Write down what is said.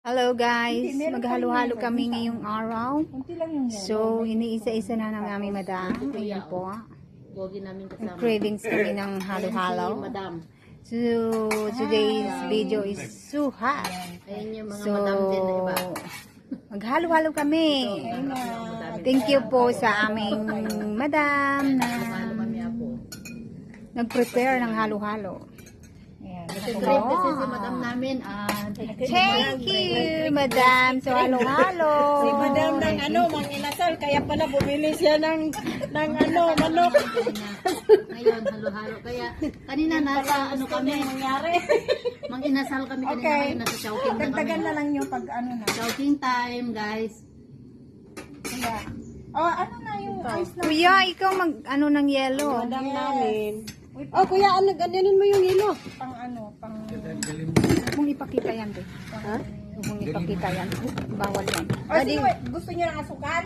Hello guys, maghalo-halo kami ngayong araw. Kunti lang yung So, iniisa-isa na ng aming madam. Ayan po. Bogi namin May kasama. cravings kami ng Si halo-halo. Madam. So, today's video is so hot. Ayun yung mga So, madam din na iba. maghalo-halo kami. Thank you po sa aming madam na Ano kami ako. nag-prepare ng halo-halo. Nag-grade kasi si madam namin. Thank you, madam. So, halo-halo. Si Madam ng mang inasal, kaya pala bumili siya ng manok. Ngayon, halo-halo. Kaya kanina nasa kami. Nangyari. Mang inasal kami kanina. Okay. Ngayon nasa chowking na kami. Dagdagan na lang yung pag na. Chowking time, guys. Kaya, ano na yung ice na? Kuya, ikaw ano ng yelo? Madam namin. Oh, kuya, ganyanin mo yung hilo. Pang Huwag mong ipakita yan, be. Ha? Huwag mong ipakita yan. Bawal yan. O, gusto niyo ng asukal?